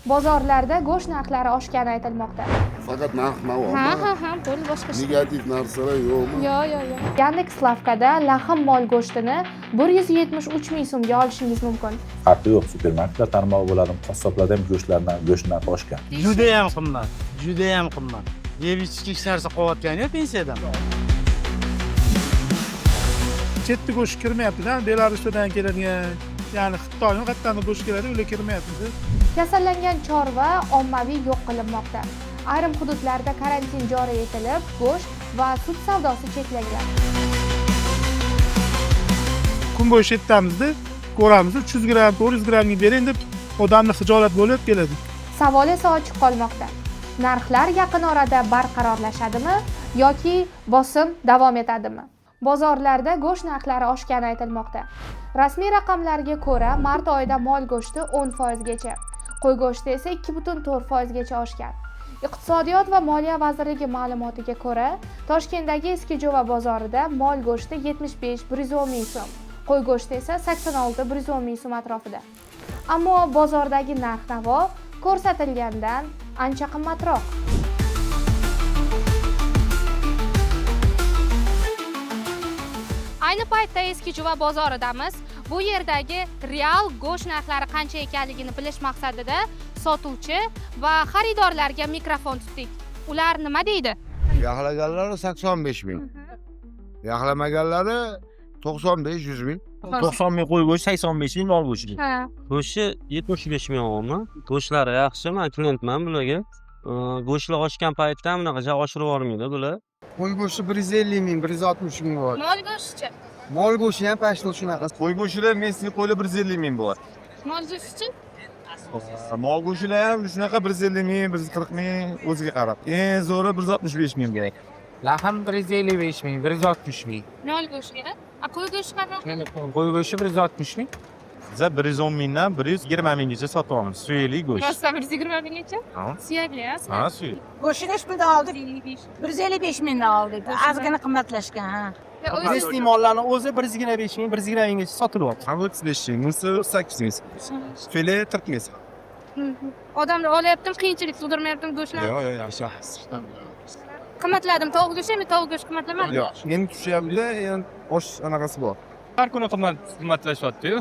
Bozorlarda go'sht narxlari oshgani aytilmoqda. Faqat narx-navo. Ha, bo'ldi boshqa ish. Negativ narsalar yo'qmi? Yo'q. Yandex.Lavkada lahm mol go'shtini 173 ming so'mga olishingiz mumkin. Farqi yo'q, supermarketlar tarmog'i bo'ladimi, qassoblarda ham go'sht narxi oshgan. Juda ham qimmat. Yeb ichishga hech narsa qolayotgani yo'q pensiyadan. Chetda go'sht kirmayapti-da, Belarusdan keladigan, ya'ni Xitoydan qayerdan go'sht keladi, ular kirmayapti. Kasallangan chorva ommaviy yo'q qilinmoqda. Ayrim hududlarda karantin joriy etilib, go'sht va sut savdosi cheklangan. Kun bo'yi shetdamizda ko'ramiz, 300 gramm, 400 grammga bering deb odamni hijolat bo'lib keladi. Savol esa ochiq qolmoqda. Narxlar yaqin orada barqarorlashadimi yoki bosim davom etadimi? Bozorlarda go'sht narxlari oshgani aytilmoqda. Rasmiy raqamlarga ko'ra, mart oyida mol go'shti 10% gacha, qo'y go'shti esa 2.4% gacha oshgan. Iqtisodiyot va Moliya vazirligi ma'lumotiga ko'ra, Toshkentdagi Eskijo'va bozorida mol go'shti 75-110 ming so'm, qo'y go'shti esa 86-110 ming so'm atrofida. Ammo bozordagi narx-navo ko'rsatilgandan ancha qimmatroq. Ayni paytda Eskijo'va bozoridamiz. Bu yerdagi real go'sht narxlari qancha ekanligini bilish maqsadida sotuvchi va xaridorlarga mikrofon tutdik. Ular nima deydi? Yaxlaganlari 85 ming. Yaxlamaganlari 95-100 ming. 90 ming qo'y go'shti, 85 ming mol go'shti. Ha. Go'shti 75 ming olmi? Go'shtlari yaxshi, men klientman bularga. Go'shtlar oshgan paytda bunaqa oshirib yubormaydi bular. Qo'y go'shti 150 ming, 160 ming bor. Mol go'shti. Mol go'shti ham pashto shunaqa. Qo'y go'shtilar mesli qo'ylar 150 ming bor. Mol go'shti. Mol go'shtilar ham shunaqa 150 ming, 140 ming o'ziga qarab. Eng zo'ri 165 ming kerak. Lahm 155 ming, 160 ming. Mol go'shti. Qo'y go'shti qanaqa? Qo'y go'shti 160 ming. Biza 110 mingdan 120 minggacha sotyapmiz. Suyakli go'sht. Rostdan 120 minggacha? Ha. Suyakli, Ha, suyakli. Go'shtni kaç pulda aldık? 155 mingdan aldık. Azgina qimmatlashgan, ha. Mesli mollarning o'zi 125 ming, 120 minggacha sotilyapti. Ham 35 ming, bunisi 8 ming. File 40 ming. Odamlar olyaptimi, qiyinchilik tug'dirmayaptimi go'shtlar? Yo'q, yaxshi. Qimmatladimi, tovuq go'shti, tovuq go'shti qimmatlamadimi? Yo'q, endi tushyapti, endi osh anaqasi bor. Har kuni qimmatlashyapti-yu.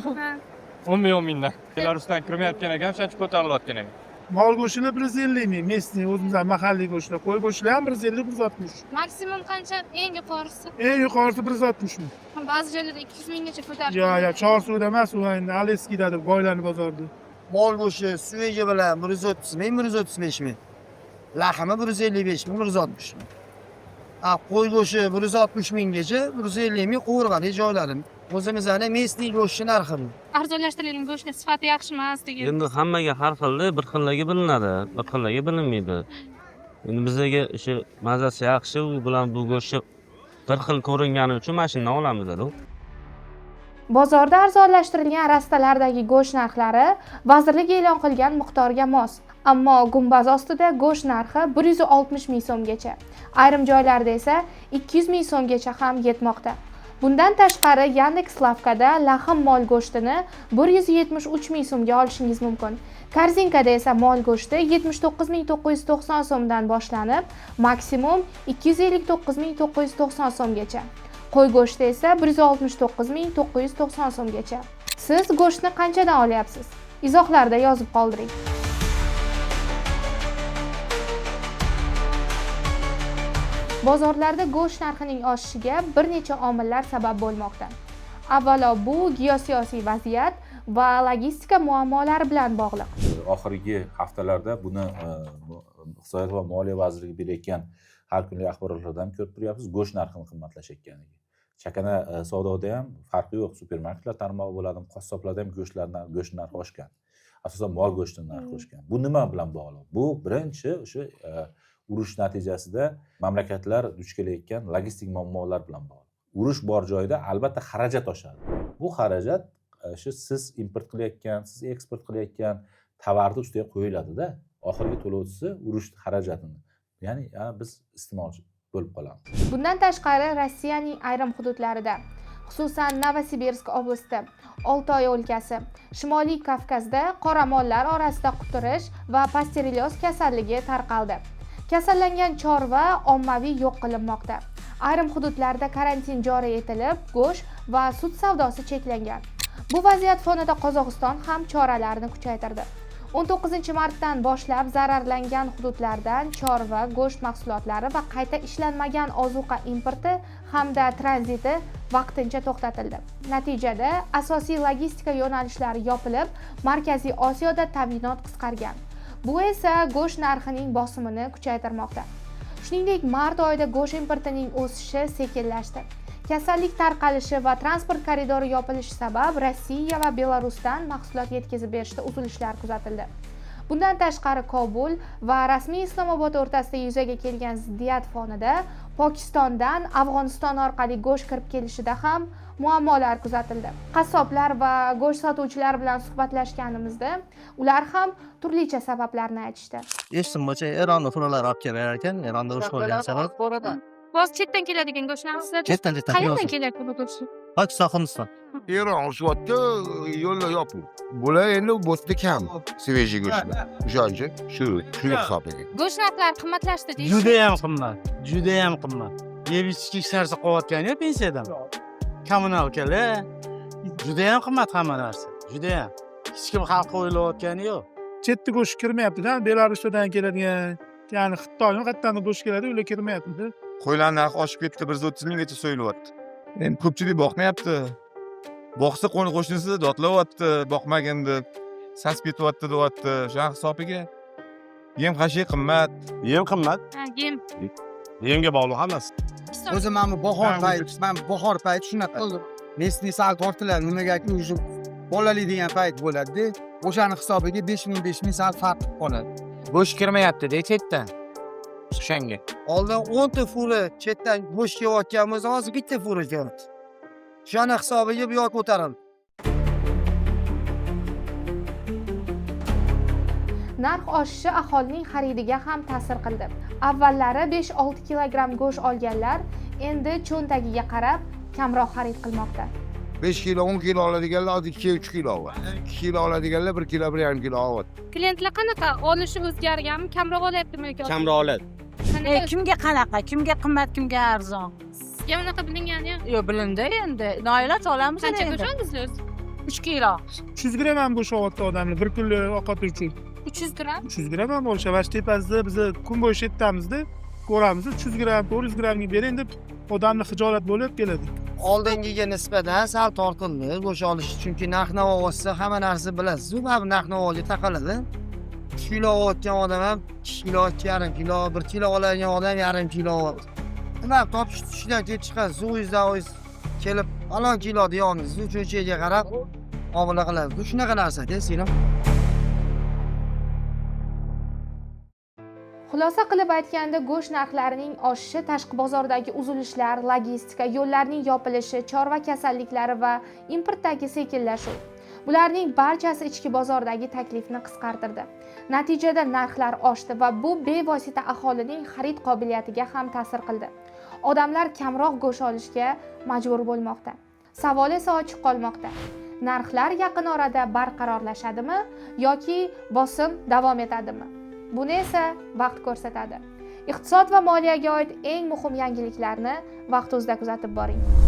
10 mingdan. Belarusdan kirmayotgan ekan, shuncha ko'tarilayotgan ekan. Mol go'shtini 150 ming, mesli o'zimizdan mahalliy go'shtlar, qo'y go'shtlar ham 150-160. Maksimum qancha eng yuqorisi? Eng yuqorisi 160 ming. Ba'zi joylarda 200 minggacha ko'tariladi. Yo'q, Chorsuvda emas, u endi Aleskida deb boylarning bozorida. Mol go'shti suvagi bilan 130 ming, 135 ming. Lahmi 155 ming, 160 ming. Qo'y go'shti 160 minggacha, 150 ming qo'rg'ali joylarim. O'zimizning mesli go'shti narxi bu. Arzonlashtirilgan go'shtning sifati yaxshi emas degan. Endi hammaga har xilda, bir xillarga bilinadi, bir xillarga bilinmaydi. Endi bizga o'sha mazasi yaxshi, u bilan bu go'sht bir xil ko'ringani uchun mana shundan olamiz-da. Bozorda arzonlashtirilgan rastalardagi go'sht narxlari vazirlik e'lon qilgan miqdorga mos. Ammo gumbaz ostida go'sht narxi 160 ming so'mgacha. Ayrim joylarda esa 200 ming so'mgacha ham yetmoqda. Bundan tashqari Yandex.Lavkada lahm mol go'shtini 173 ming so'mga olishingiz mumkin. Korzinkada esa mol go'shti 79.990 so'mdan boshlanib, maksimum 259.990 so'mgacha. Qo'y go'shti esa 169.990 so'mgacha. Siz go'shtni qanchadan olyapsiz? Izohlarda yozib qoldiring. Bozorlarda go'sht narxining oshishiga bir necha omillar sabab bo'lmoqda. Avvalo, bu geosiyosiy vaziyat va logistika muammolari bilan bog'liq. Oxirgi haftalarda buni Iqtisodiyot va Moliya vazirligi berayotgan har kunlik axborotlardan ko'rib turyapsiz, go'sht narxining qimmatlashayotganiga. Chakana savdoda ham farqi yo'q, supermarketlar tarmog'i bo'ladimi, qassoblarda ham go'sht narxi oshgan. Asosan mol go'shtining narxi oshgan. Bu nima bilan bog'liq? Bu birinchi o'sha urush natijasida mamlakatlar duch kelayotgan logistik muammolar bilan bog'liq. Urush bor joyda albatta xarajat oshadi. Bu xarajat shu siz import qilayotgan, siz eksport qilayotgan tovarni ustiga qo'yiladi-da. Oxirgi to'lovchisi urush xarajatini. Ya'ni biz iste'molchi bo'lib qolamiz. Bundan tashqari Rossiyaning ayrim hududlarida xususan Novosibirsk oblasti, Oltoy o'lkasi, Shimoliy Kavkazda qoramollar orasida quturish va pasterilyоз kasalligi tarqaldi. Kasallangan chorva ommaviy yo'q qilinmoqda. Ayrim hududlarda karantin joriy etilib, go'sht va sut savdosi cheklangan. Bu vaziyat fonida Qozog'iston ham choralarni kuchaytirdi. 19 martdan boshlab zararlangan hududlardan chorva, go'sht mahsulotlari va qayta ishlanmagan ozuqa importi hamda tranziti vaqtincha to'xtatildi. Natijada asosiy logistika yo'nalishlari yopilib, Markaziy Osiyoda ta'minot qisqargan. Bu esa go'sht narxining bosimini kuchaytirmoqda. Shuningdek, mart oyida go'sht importining o'sishi sekinlashdi. Kasallik tarqalishi va transport koridori yopilishi sabab Rossiya va Belarusdan mahsulot yetkazib berishda uzilishlar kuzatildi. Bundan tashqari Kobul va rasmiy Islomobod o'rtasida yuzaga kelgan ziddiyat fonida Pokistondan Afg'oniston orqali go'sht kirib kelishida ham muammolar kuzatildi. Qassoblar va go'sht sotuvchilar bilan suhbatlashganimizda ular ham turlicha sabablarni aytishdi. Eshitmoqchi Eronda fuqarolar olib kelar ekan, Eronda urush bo'lgan sabab. Boz chetdan keladigan go'shtlar sizlar Chetdan qayerdan kelyapti bu go'sht? Pokiston, Hindiston. Eron urushyapti, yo'llar yopiq. Bular endi bo'sdi kam, svejiy go'shtlar. O'shancha shu hisobiga. Go'sht narxlari qimmatlashdi deysiz. Juda ham qimmat. Yeb ichishga hech narsa qilyapgan-ku pensiyadan. Kommunalkalar juda ham qimmat hamma narsa. Juda ham. Hech kim xalqqa o'ylayotgani yo'q. Chetda go'sht kirmayapti-da, Belarusdan keladigan, ya'ni Xitoydan qayerdan go'sht keladi, ular kirmayapti. Qo'ylar narxi oshib ketdi, 130 minggacha so'yilyapti. Endi ko'pchilik boqmayapti. Boqsa qo'ni qo'shnisi dodlayapti, boqmagin deb, sas ketyapti deyapti. Shuning hisobiga yem xashi qimmat. Yem qimmat. Ha, yem. Yemga bog'liq hammasi. O'zi mana bu bahor payti shunaqa. Mesni sal tortiladi, nimagaki o'sha bolali degan payt bo'ladi-da. O'shani hisobiga 5000 sal farq qoladi. Go'sht kirmayapti-da chetdan. O'shanga. Oldin 10 ta fura chetdan go'sht kelayotganmiz, hozir bitta fura kelyapti. Shuni hisobiga bu yoq ko'tarildi. Narx oshishi aholining xaridiga ham ta'sir qildi. Avvallari 5-6 kilogramm go'sht olganlar endi cho'ntagiga qarab kamroq xarid qilmoqda. 5 kilo, 10 kilo oladiganlar hozir 2-3 kilo var. 2 kilo oladiganlar 1 kilo, 1,5 kilo olyapti. Klientlar qanaqa? Olishi o'zgarganmi? Kamroq olyaptimi yoki? Kamroq oladi. Kimga qanaqa, kimga qimmat, kimga arzon. Sizga bunaqa bilingani yo'q? Yo'q, bilindi endi. Noiloj olamiz Qancha endi. go'sht oldingiz? 3 kilo. 300 gramm ham go'sht olyapti odamlar bir kunlik ovqat uchun. 300 gramm? 300 gramm ham bo'lishi. Vash tepasida biz kun bo'yi shetdamizda ko'ramiz, 300 gramm, 400 grammga bering deb odamlar xijolat bo'lib keladi. Oldingiga nisbatan sal tortildi go'sht olish, chunki narx-navo olsa hamma narsa bilasiz. Bu narx-navoga taqaladi. 2 kilo olgan odam ham 2 kilo, 2,5 kilo, 1 kilo oladigan odam 1,5 kilo oladi. Nima topish tutishdan kelib chiqasiz, o'zingiz kelib, falon kilo deyapsiz, cho'chaga qarab muomala qiladi. Bu shunaqa narsa-da, singlim. Xulosa qilib aytganda, go'sht narxlarining oshishi tashqi bozordagi uzilishlar, logistika, yo'llarning yopilishi, chorva kasalliklari va importdagi sekinlashuv. Bularning barchasi ichki bozordagi taklifni qisqartirdi. Natijada narxlar oshdi va bu bevosita aholining xarid qobiliyatiga ham ta'sir qildi. Odamlar kamroq go'sht olishga majbur bo'lmoqda. Savol esa ochiq qolmoqda. Narxlar yaqin orada barqarorlashadimi yoki bosim davom etadimi? Buni esa vaqt ko'rsatadi. Iqtisod va moliyaga oid eng muhim yangiliklarni vaqt o'zida kuzatib boring.